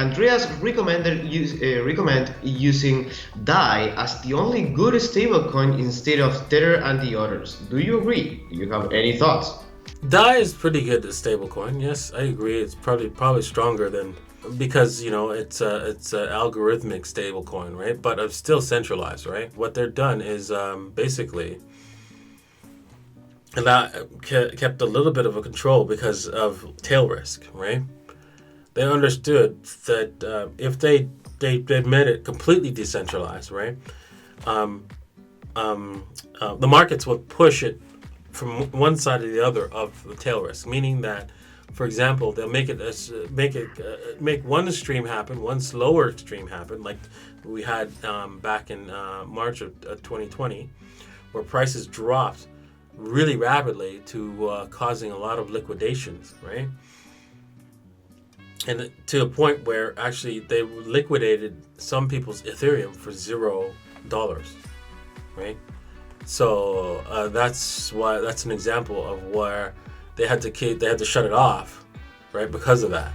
Andreas recommend using DAI as the only good stablecoin instead of Tether and the others. Do you agree? Do you have any thoughts? DAI is pretty good at stablecoin. Yes, I agree. It's probably stronger than, because it's a algorithmic stablecoin, right? But it's still centralized, right? What they're done is basically, and that kept a little bit of a control because of tail risk, right? They understood that if they made it completely decentralized, right? The markets would push it from one side to the other of the tail risk, meaning that, for example, they'll make one stream happen, one slower stream happen, like we had back in March of 2020, where prices dropped really rapidly to causing a lot of liquidations, right? And to a point where actually they liquidated some people's Ethereum for $0, right? So that's an example of where they had to shut it off, right, because of that.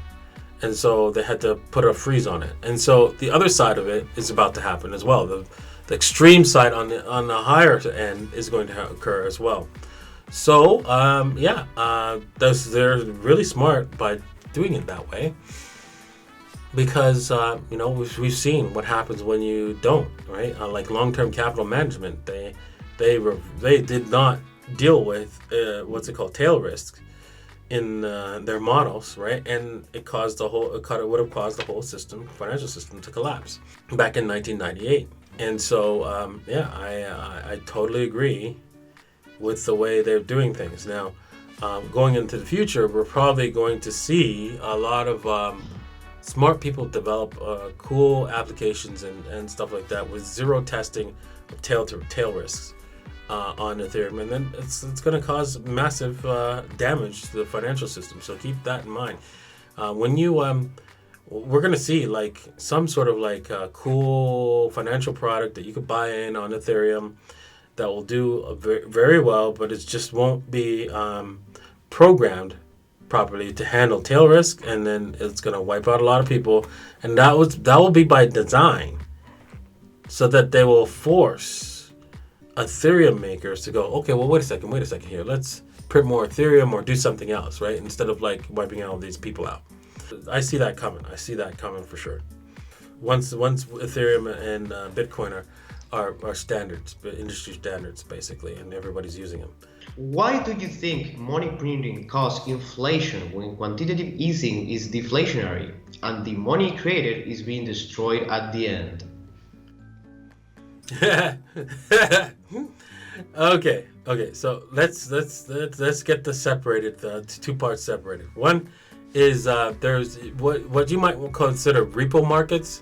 And so they had to put a freeze on it. And so the other side of it is about to happen as well. The extreme side on the higher end is going to occur as well. So they're really smart by doing it that way, because we've seen what happens when you don't, right? Like long-term capital management, they did not deal with what's it called, tail risk in their models, right? And it would have caused the whole financial system to collapse back in 1998. And so I totally agree with the way they're doing things now. Going into the future, we're probably going to see a lot of smart people develop cool applications and stuff like that with zero testing of tail risks on Ethereum, and then it's going to cause massive damage to the financial system. So keep that in mind. When you we're going to see like some sort of like cool financial product that you could buy in on Ethereum that will do very, very well, but it just won't be programmed properly to handle tail risk, and then it's going to wipe out a lot of people, and that will be by design, so that they will force Ethereum makers to go, okay, well, wait a second here, let's print more Ethereum or do something else, right? Instead of like wiping all these people out. I see that coming for sure. Once Ethereum and Bitcoin are standards, industry standards basically, and everybody's using them. Why do you think money printing causes inflation when quantitative easing is deflationary and the money created is being destroyed at the end? Okay. So let's get this separated, two parts separated. One is there's what you might consider repo markets.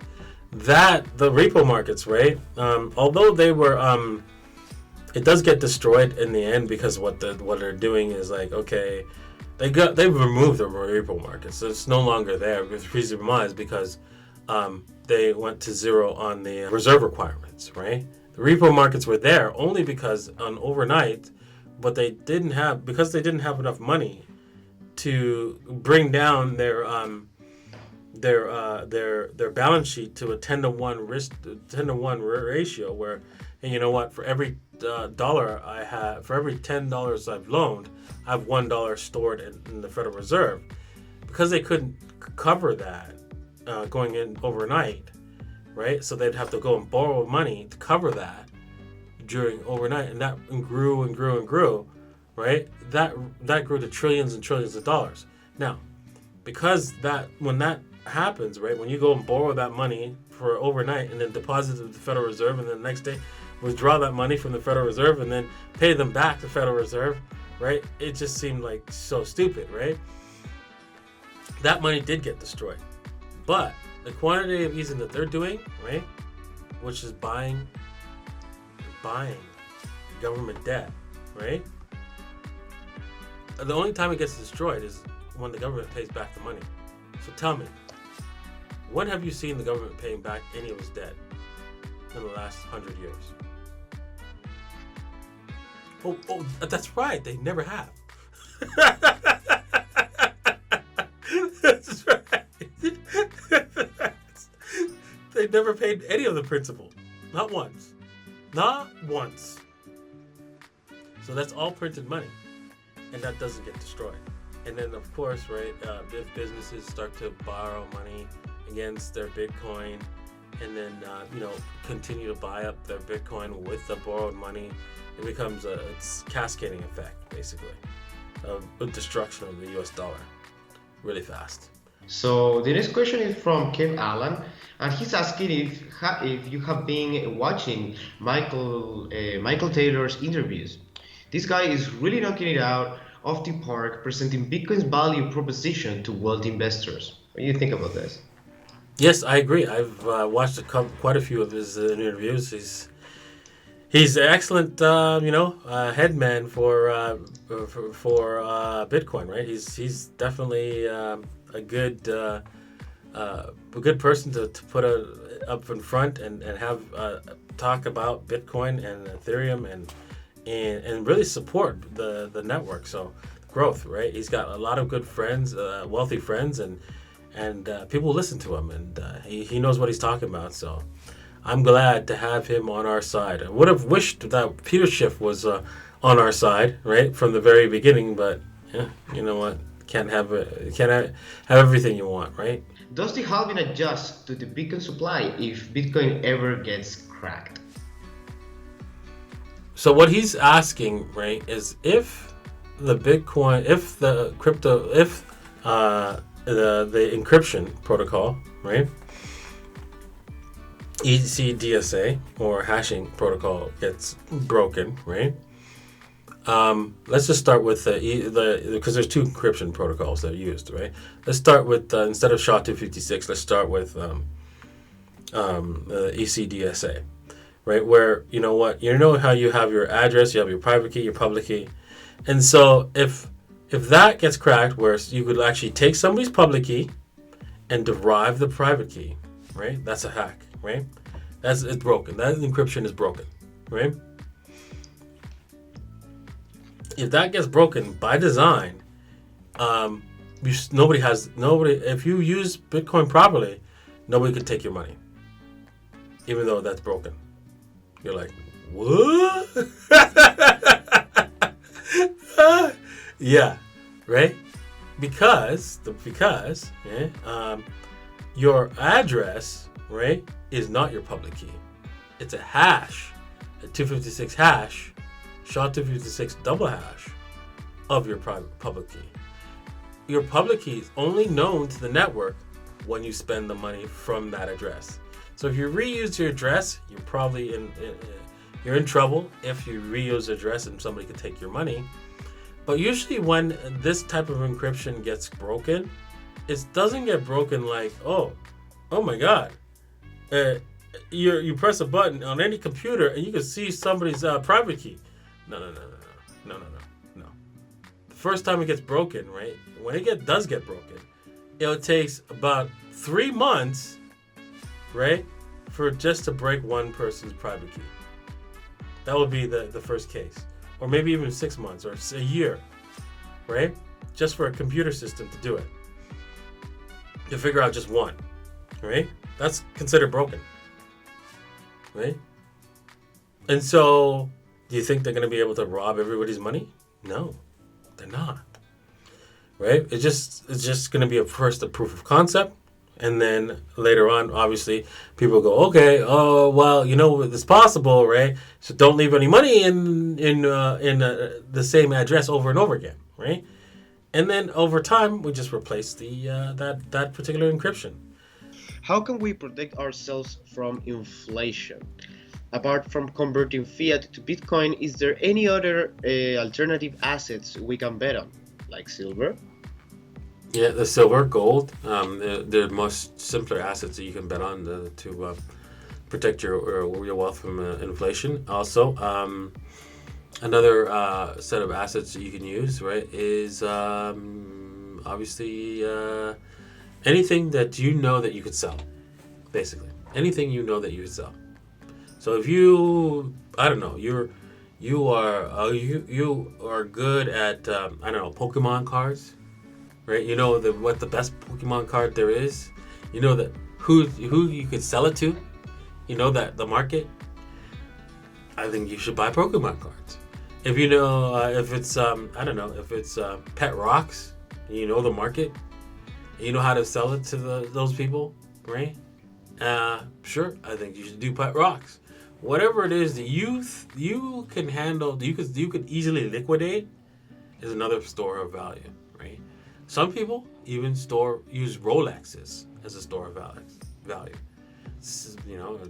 The repo markets, right? Although they were, it does get destroyed in the end, because what they're doing is like, okay, they've removed the repo markets. So it's no longer there with reason because they went to zero on the reserve requirements, right? The repo markets were there only because on overnight, but they didn't have enough money to bring down their balance sheet to a 10-to-1 ratio, where, and you know what, for every dollar I have, for every $10 I've loaned, I have $1 stored in the Federal Reserve, because they couldn't cover that going in overnight, right? So they'd have to go and borrow money to cover that during overnight, and that grew and grew and grew, right? That grew to trillions and trillions of dollars. Now, because when that happens, right, when you go and borrow that money for overnight and then deposit it to the Federal Reserve, and then the next day withdraw that money from the Federal Reserve and then pay them back to Federal Reserve, right? It just seemed like so stupid, right? That money did get destroyed. But the quantitative easing that they're doing, right, which is buying government debt, right? The only time it gets destroyed is when the government pays back the money. So tell me, when have you seen the government paying back any of its debt in the last 100 years? Oh, that's right. They never have. That's right. Bitcoin never paid any of the principal. Not once. Not once. So that's all printed money. And that doesn't get destroyed. And then, of course, right, if businesses start to borrow money against their Bitcoin and then, continue to buy up their Bitcoin with the borrowed money, it becomes it's cascading effect, basically, of destruction of the US dollar really fast. So the next question is from Kev Allen, and he's asking if you have been watching Michael Taylor's interviews. This guy is really knocking it out of the park, presenting Bitcoin's value proposition to wealthy investors. What do you think about this? Yes, I agree. I've watched quite a few of his interviews. He's an excellent, head man for Bitcoin, right? He's definitely a good person to put up in front and have talk about Bitcoin and Ethereum and really support the network. So growth, right? He's got a lot of good friends, wealthy friends, and people listen to him, and he knows what he's talking about. So I'm glad to have him on our side. I would have wished that Peter Schiff was on our side, right, from the very beginning, but you know what? Can't have everything you want, right? Does the halving adjust to the Bitcoin supply if Bitcoin ever gets cracked? So what he's asking, right, is if the encryption protocol, right, ECDSA or hashing protocol gets broken, right? Let's just start with because there's two encryption protocols that are used, right? Let's start with instead of SHA-256, let's start with ECDSA, right? Where how you have your address, you have your private key, your public key, and so if that gets cracked, where you could actually take somebody's public key and derive the private key, right? That's a hack, right? It's broken. That encryption is broken, right? If that gets broken by design, nobody. If you use Bitcoin properly, nobody could take your money, even though that's broken. You're like, what? Yeah, right? Because your address, right, is not your public key. It's a hash, a 256 hash, SHA-256 double hash of your public key. Your public key is only known to the network when you spend the money from that address. So if you reuse your address, you're probably you're in trouble if you reuse the address and somebody could take your money. But usually when this type of encryption gets broken, it doesn't get broken like, oh my God. You press a button on any computer and you can see somebody's private key. No. The first time it gets broken, right? When it does get broken, it takes about 3 months, right, for just to break one person's private key. That would be the first case. Or maybe even 6 months or a year, right? Just for a computer system to do it. To figure out just one, right? That's considered broken, right? And so, do you think they're going to be able to rob everybody's money? No, they're not, right? It's just going to be a proof of concept. And then later on, obviously, people go, okay, oh, well, it's possible, right? So don't leave any money in the same address over and over again, right? And then over time, we just replace that particular encryption. How can we protect ourselves from inflation? Apart from converting fiat to Bitcoin, is there any other alternative assets we can bet on, like silver? Yeah, the silver, gold, the most simpler assets that you can bet on to protect your wealth from inflation. Also, another set of assets that you can use, right, is obviously anything that you know that you could sell. Basically, anything you know that you could sell. So if you are good at Pokemon cards. Right, what the best Pokemon card there is. You know that who you could sell it to, that the market, I think you should buy Pokemon cards. If you know, if it's I don't know, if it's Pet Rocks, and you know the market, and you know how to sell it to those people, right? Sure, I think you should do Pet Rocks. Whatever it is that you can handle, you could easily liquidate, is another store of value, right? Some people even use Rolexes as a store of value.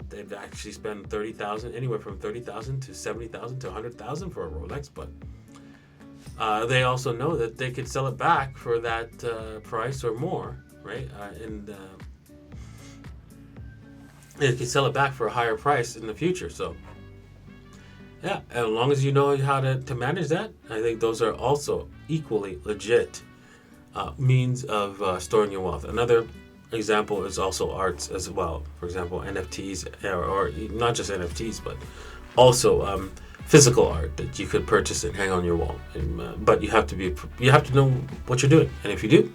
They've actually spent anywhere from 30,000 to 70,000 to 100,000 for a Rolex, but they also know that they could sell it back for that price or more, right? And they could sell it back for a higher price in the future. So, yeah, as long as you know how to manage that, I think those are also equally legit means of storing your wealth. Another example is also arts as well. For example, NFTs, or not just NFTs, but also physical art that you could purchase and hang on your wall. But you have to know what you're doing, and if you do,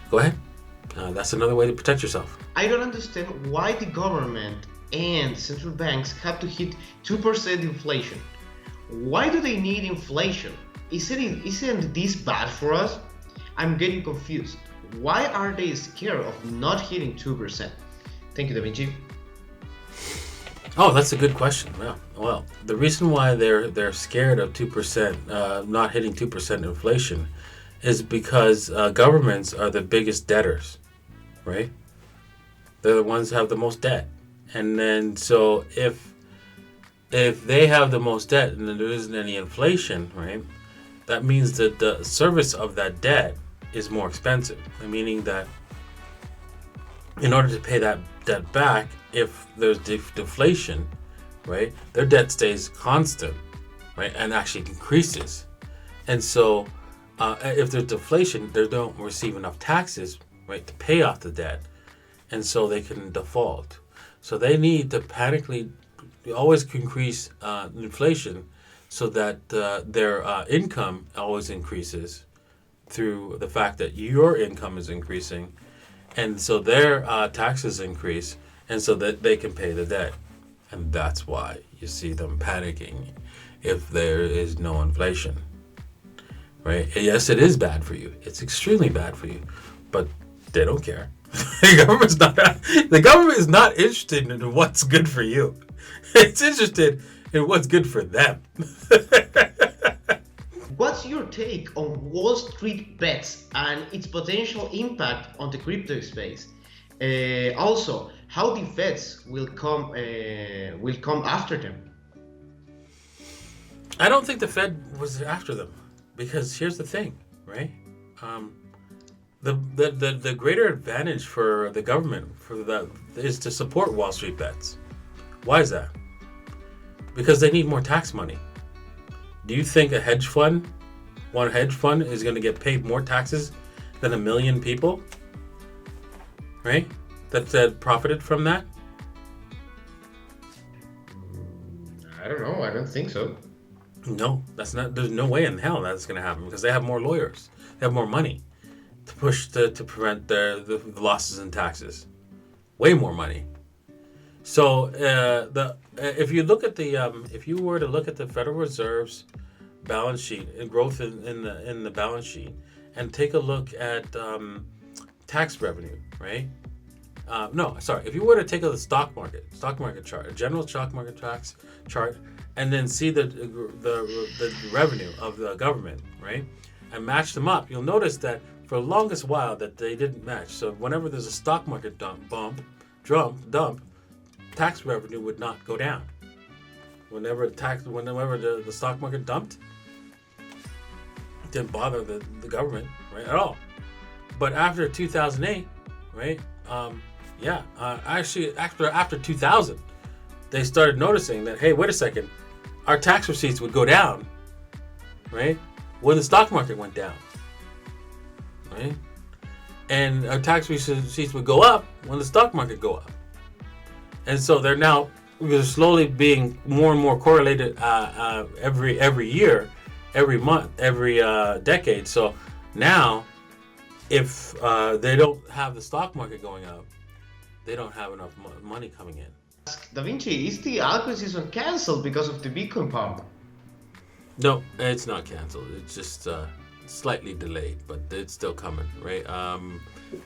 go ahead. That's another way to protect yourself. I don't understand why the government and central banks have to hit 2% inflation. Why do they need inflation? Isn't this bad for us? I'm getting confused. Why are they scared of not hitting 2%? Thank you, DaVinci. Oh, that's a good question. Well, the reason why they're scared of 2%, not hitting 2% inflation, is because governments are the biggest debtors, right? They're the ones who have the most debt, and then so if they have the most debt and then there isn't any inflation, right? That means that the service of that debt is more expensive, meaning that in order to pay that debt back, if there's deflation, right, their debt stays constant, right, and actually increases. And so if there's deflation, they don't receive enough taxes, right, to pay off the debt, and so they can default. So they need to always increase inflation so that their income always increases through the fact that your income is increasing, and so their taxes increase, and so that they can pay the debt. And that's why you see them panicking if there is no inflation, right? Yes, it is bad for you. It's extremely bad for you, but they don't care. The government is not interested in what's good for you. It's interested in what's good for them. What's your take on WallStreetBets and its potential impact on the crypto space? Also, how the Feds will come after them? I don't think the Fed was after them, because here's the thing, right? The greater advantage for the government is to support WallStreetBets. Why is that? Because they need more tax money. Do you think one hedge fund is going to get paid more taxes than 1 million people? Right? That profited from that? I don't know. I don't think so. No, that's not. There's no way in hell that's going to happen, because they have more lawyers. They have more money to push to prevent the losses in taxes. Way more money. So if you were to look at the Federal Reserve's balance sheet and growth in the balance sheet, and take a look at tax revenue, right? If you were to take a stock market chart, a general stock market tax chart, and then see the revenue of the government, right, and match them up, you'll notice that for the longest while that they didn't match. So whenever there's a stock market dump, tax revenue would not go down. Whenever the stock market dumped, it didn't bother the government, right, at all. But after 2008, right, actually after 2000, they started noticing that, hey, wait a second, our tax receipts would go down, right, when the stock market went down, right, and our tax receipts would go up when the stock market go up. And so they're slowly being more and more correlated every year, every month, every decade. So now, if they don't have the stock market going up, they don't have enough money coming in. Da Vinci, is the altcoin season cancelled because of the Bitcoin pump? No, it's not canceled. It's just slightly delayed, but it's still coming, right?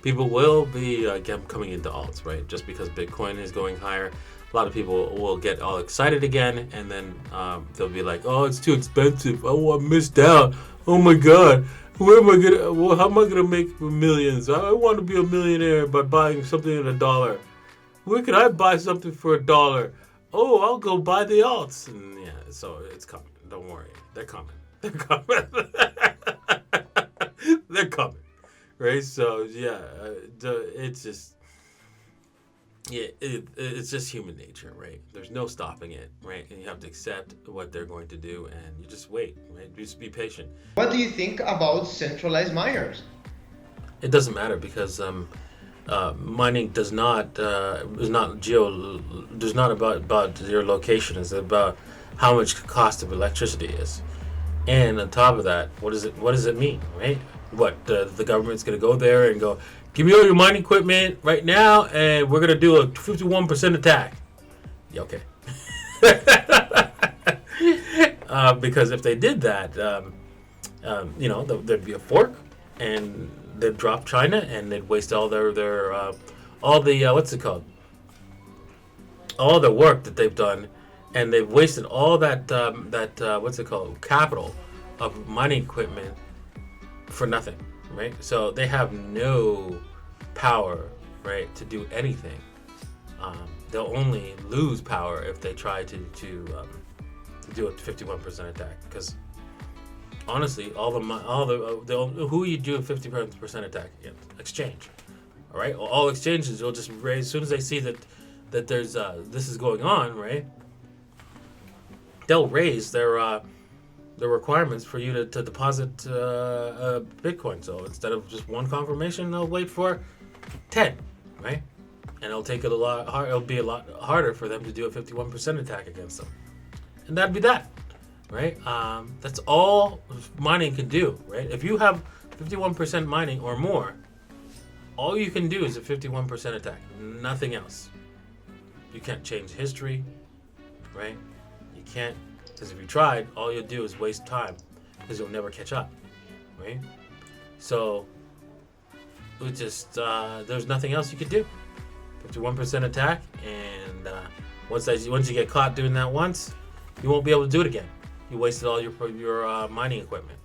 People will be coming into alts, right? Just because Bitcoin is going higher, a lot of people will get all excited again, and then they'll be like, "Oh, it's too expensive. Oh, I missed out. Oh my God, where am I gonna? Well, how am I gonna make millions? I want to be a millionaire by buying something at $1. Where can I buy something for $1? Oh, I'll go buy the alts." And yeah, so it's coming. Don't worry, they're coming. They're coming. They're coming, right? So yeah, it's just it's just human nature, right? There's no stopping it, right? And you have to accept what they're going to do, and you just wait, right? Just be patient. What do you think about centralized miners? It doesn't matter because mining does not is not about your location. It's about how much cost of electricity is. And on top of that, what does it mean, right? What the government's going to go there and go, give me all your mining equipment right now, and we're going to do a 51% attack. Yeah, okay. Because if they did that, there'd be a fork, and they'd drop China, and they'd waste all their all the what's it called? All the work that they've done, and they've wasted all that what's it called? Capital of mining equipment for nothing, right? So they have no power, right, to do anything. They'll only lose power if they try to do a 51% attack. Because honestly, who you do a 50% attack against? Exchange, all right? All exchanges will just raise as soon as they see that there's this is going on, right? They'll raise their requirements for you to deposit Bitcoin. So instead of just one confirmation, they'll wait for 10, right? And it'll take it a lot hard. It'll be a lot harder for them to do a 51% attack against them, and that'd be that, right? That's all mining can do, right? If you have 51% mining or more, all you can do is a 51% attack, nothing else. You can't change history, right? You can't, because if you tried, all you'll do is waste time, because you'll never catch up, right? So it just there's nothing else you could do. 51% attack, and once you get caught doing that once, you won't be able to do it again. You wasted all your mining equipment.